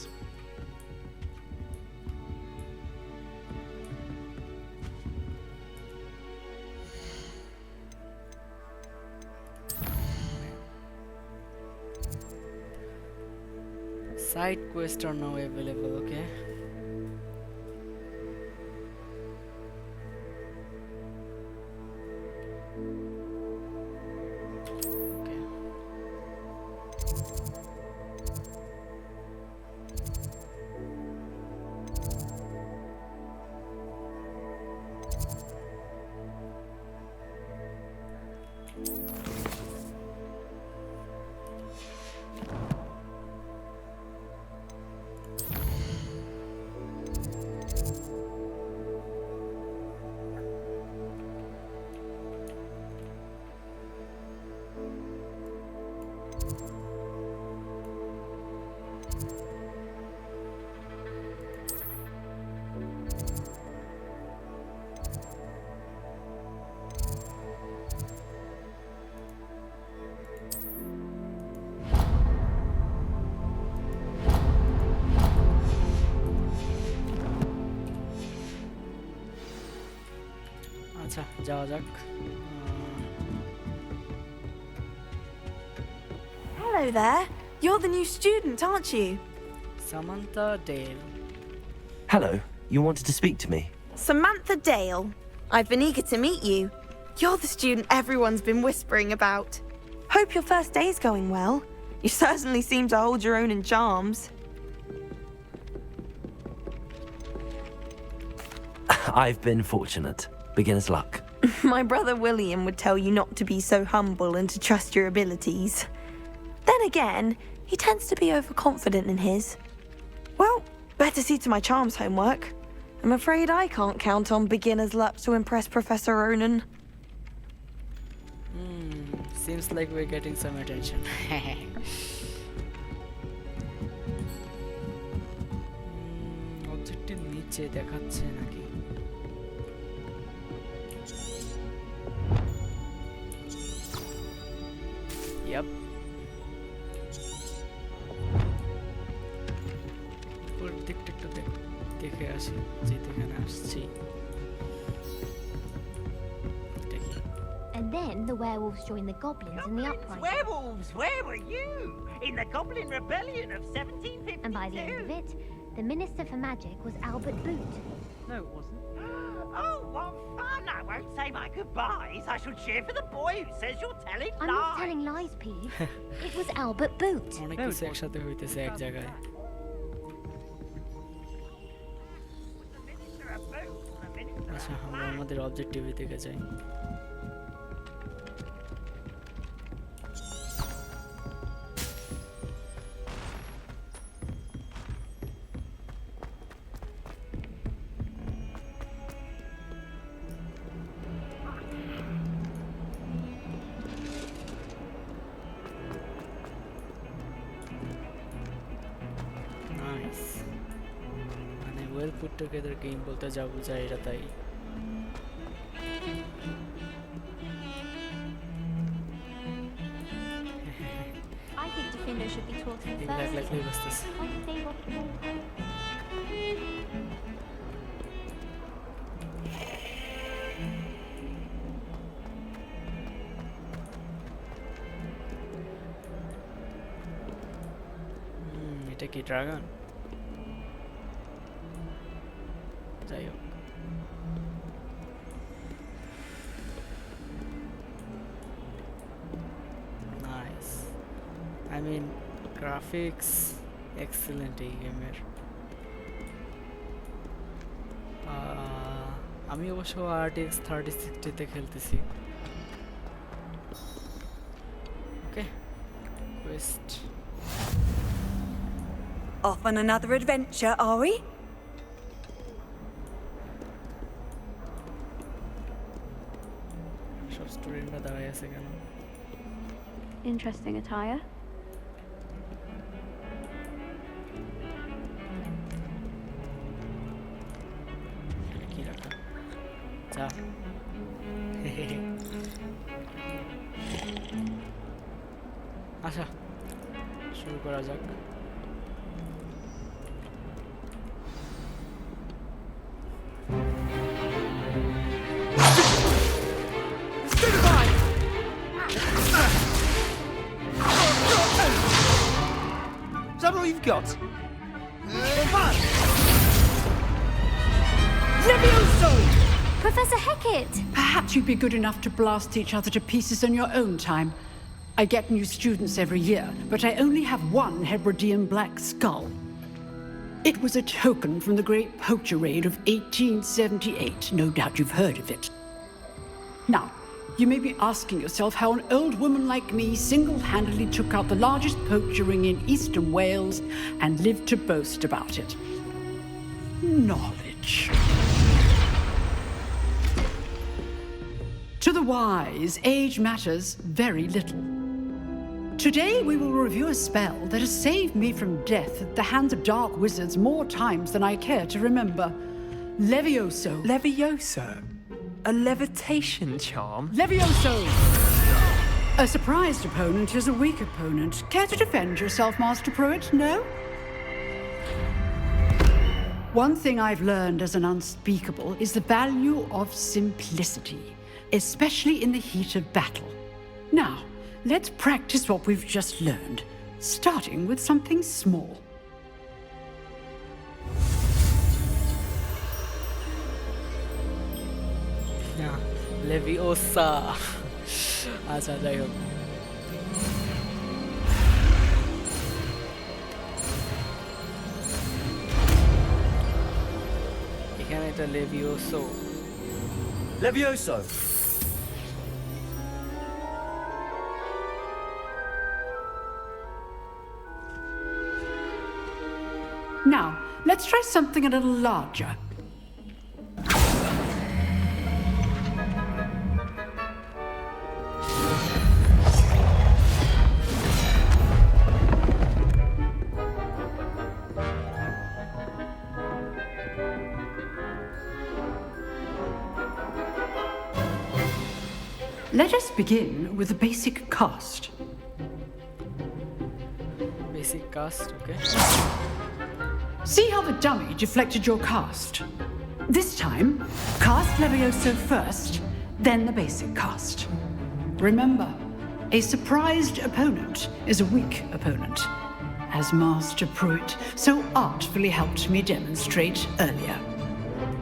Side quests are now available, okay? আচ্ছা, যাওয়া যাক। Hello there. You're the new student, aren't you? Samantha Dale. Hello, you wanted to speak to me? Samantha Dale. I've been eager to meet you. You're the student everyone's been whispering about. Hope your first day's going well. You certainly seem to hold your own in charms. I've been fortunate. Beginner's luck. My brother William would tell you not to be so humble and to trust your abilities. Then again, he tends to be overconfident in his. Well, better see to my charms homework. I'm afraid I can't count on beginner's luck to impress Professor Ronan. Seems like we're getting some attention. অবজেক্টের নিচে দেখাচ্ছে নাকি? Yep. উপরের দিকটা একটু দেখে আসি, যেখানে আসছি। And And then the werewolves joined the goblins in the uprising. Werewolves, where were you? In the Goblin Rebellion of 1752. And by the end of it, the Minister for Magic was Albert Boot. No, it wasn't. Oh, what fun! I won't say my goodbyes. I shall cheer for the boy who says you're telling I'm lies. not telling lies, Peeve. It was Albert Boot. অনেক কিছু একসাথে হইতেছে এক জায়গায়। আচ্ছা, আমরা আমাদের অবজেক্টিভের দিকে যাই। Nice. মানে well put together game বলতে যা বোঝায় এটা তাই। I think Defender should be taught him এগুলো এক first. Lakh বসতেছে। Why did they rock the ball? এটা কি ড্রাগন? যাই হোক, nice. I mean graphics excellent এই গেমের। আমি অবশ্য RTX 3060 খেলতেছি। Okay, quest. Off on another adventure, are we? সব স্টুডেন্টরা দাঁড়ায় আছে কেন? Interesting attire. কি রাখা? চা। আচ্ছা, শুরু করা যাক। Is that all you've got? Professor Hecat! Perhaps you'd be good enough to blast each other to pieces on your own time. I get new students every year, but I only have one Hebridean black skull. It was a token from the Great Poacher Raid of 1878. No doubt you've heard of it. Now, you may be asking yourself how an old woman like me single-handedly took out the largest poacher ring in eastern Wales and lived to boast about it. Knowledge. To the wise, age matters very little. Today we will review a spell that has saved me from death at the hands of dark wizards more times than I care to remember. Levioso. Levioso? A levitation charm? Levioso! A surprised opponent is a weak opponent. Care to defend yourself, Master Pruitt? No? One thing I've learned as an unspeakable is the value of simplicity, especially in the heat of battle. Now, let's practice what we've just learned, starting with something small. Yeah, Leviosa. আচ্ছা, যাই হোক। এখানে এটা Levioso. Levioso! Now, let's try something a little larger. Let us begin with the basic cast. Basic cast, okay. See how the dummy deflected your cast? This time, cast Levioso first, then the basic cast. Remember, a surprised opponent is a weak opponent, as Master Pruitt so artfully helped me demonstrate earlier.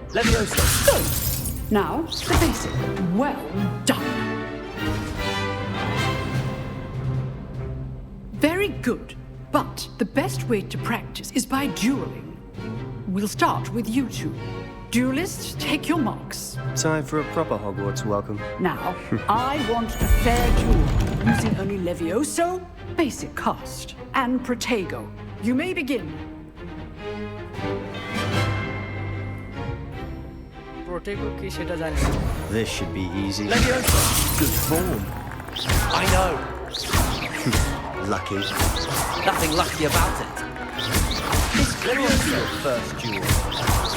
Leviosa! Now, the basic. Well done. Very good. But the best way to practice is by dueling. We'll start with you two. Duelists, take your marks. Time for a proper Hogwarts welcome. Now, I want a fair duel, using only Levioso, basic cast, and Protego. You may begin. Protego কি সেটা জানি না। This should be easy. Leviosa! Good form. I know. Lucky. Nothing lucky about it. This could be your first duel.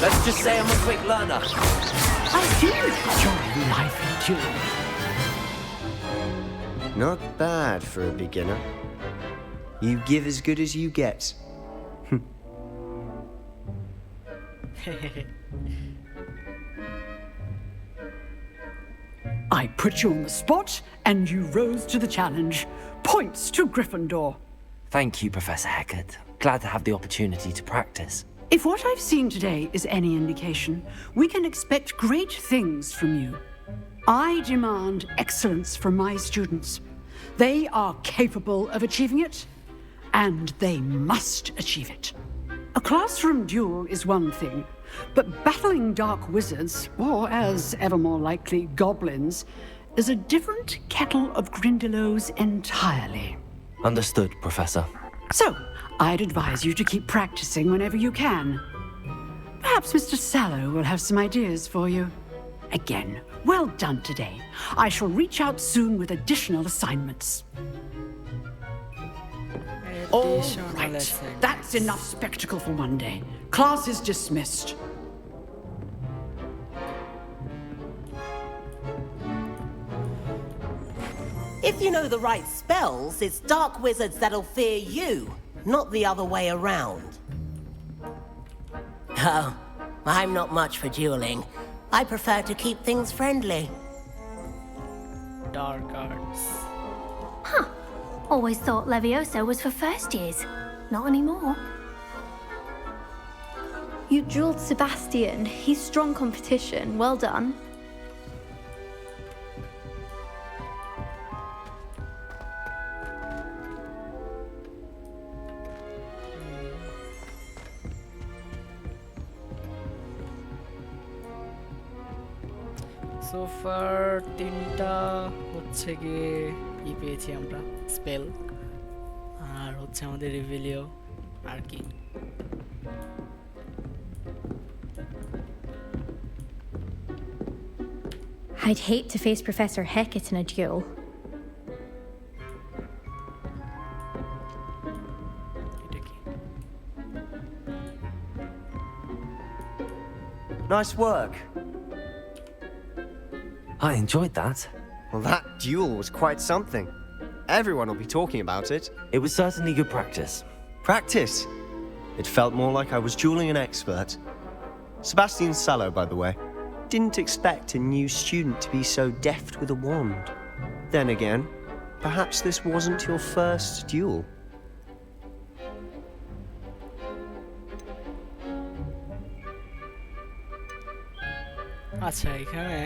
Let's just say I'm a quick learner. I do enjoy life and duel. Not bad for a beginner. You give as good as you get. I put you on the spot, and you rose to the challenge. Points to Gryffindor. Thank you, Professor Hecat. Glad to have the opportunity to practice. If what I've seen today is any indication, we can expect great things from you. I demand excellence from my students. They are capable of achieving it, and they must achieve it. A classroom duel is one thing, but battling dark wizards, or as ever more likely, goblins, is a different kettle of Grindylows entirely. Understood, Professor. So, I'd advise you to keep practicing whenever you can. Perhaps Mr. Sallow will have some ideas for you. Again, well done today. I shall reach out soon with additional assignments. All right, that's enough spectacle for one day. Class is dismissed. If you know the right spells, it's dark wizards that'll fear you, not the other way around. Oh, I'm not much for dueling. I prefer to keep things friendly. Dark arts. Huh. Always thought Levioso was for first years. Not anymore. You dueled Sebastian. He's strong competition. Well done. So far তিনটা হচ্ছে গিয়ে পেয়েছি আমরা spell আর হচ্ছে আমাদের রিভিলিও আর কি I'd hate to face Professor Hecat in a duel. Nice work. I enjoyed that. Well, that duel was quite something. Everyone will be talking about it. It was certainly good practice. Practice? It felt more like I was dueling an expert. Sebastian Sallow, by the way. Didn't expect a new student to be so deft with a wand. Then again, perhaps this wasn't your first duel. আচ্ছা এখানে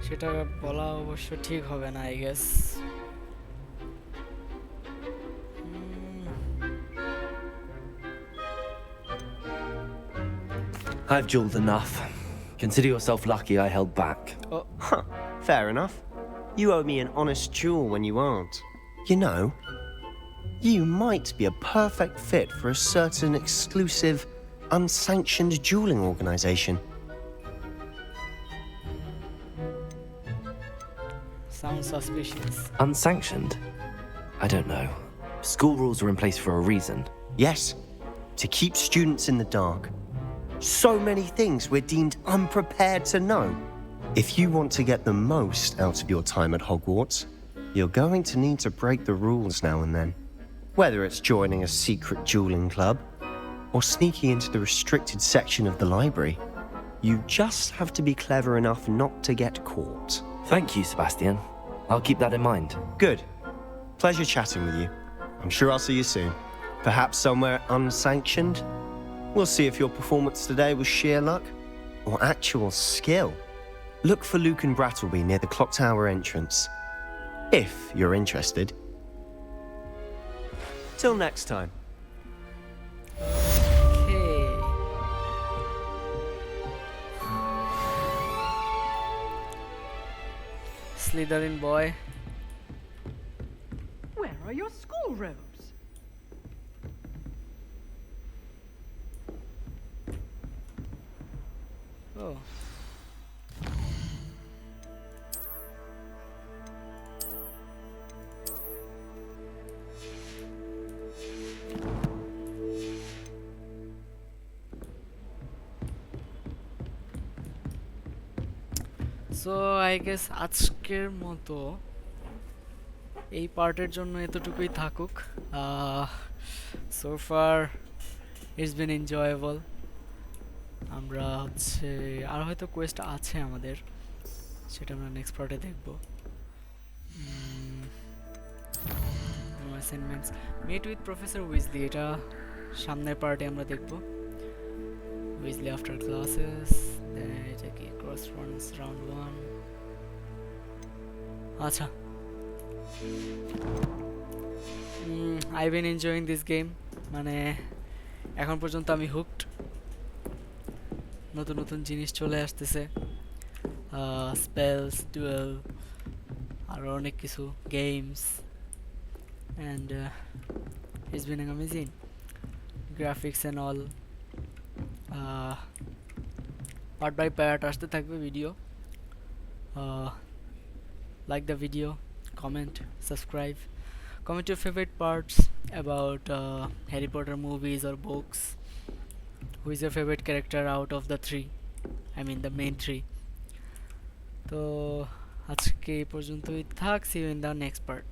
সেটা বলা অবশ্য ঠিক হবে না I guess I've dueled enough. Consider yourself lucky I held back. Oh. Huh, fair enough. You owe me an honest duel when you aren't. You know, you might be a perfect fit for a certain exclusive, unsanctioned dueling organization. Sounds suspicious. Unsanctioned? I don't know. School rules are in place for a reason. Yes, to keep students in the dark. So many things we're deemed unprepared to know. If you want to get the most out of your time at Hogwarts, you're going to need to break the rules now and then. Whether it's joining a secret dueling club or sneaking into the restricted section of the library, you just have to be clever enough not to get caught. Thank you, Sebastian. I'll keep that in mind. Good. Pleasure chatting with you. I'm sure I'll see you soon. Perhaps somewhere unsanctioned? We'll see if your performance today was sheer luck or actual skill. Look for Luke and Brattleby near the clock tower entrance. If you're interested. Till next time. Okay. Slytherin boy. Where are your school robes? Oh. So I guess আজকের মতো এই পার্টের জন্য এতটুকুই থাকুক so far it's been enjoyable আমরা হচ্ছে আর হয়তো কোয়েস্ট আছে আমাদের সেটা আমরা নেক্সট পার্টে দেখব assignments meet with professor Weasley এটা সামনের পার্টে আমরা দেখব উইজলি আফটার ক্লাসেস এটা কি ক্রস রানস রাউন্ড 1 আচ্ছা I been enjoying this game মানে এখন পর্যন্ত আমি হুকড নতুন নতুন জিনিস চলে আসতেছে স্পেলস ডুয়েল আর অনেক কিছু games and it's been amazing graphics and all part by part আসতে থাকবে video like the video, comment, subscribe, comment your favorite parts about Harry Potter movies or books. Who is your favorite character out of the 3? I mean the main 3. তো আজকে এই পর্যন্তই থাক, see you in the next part.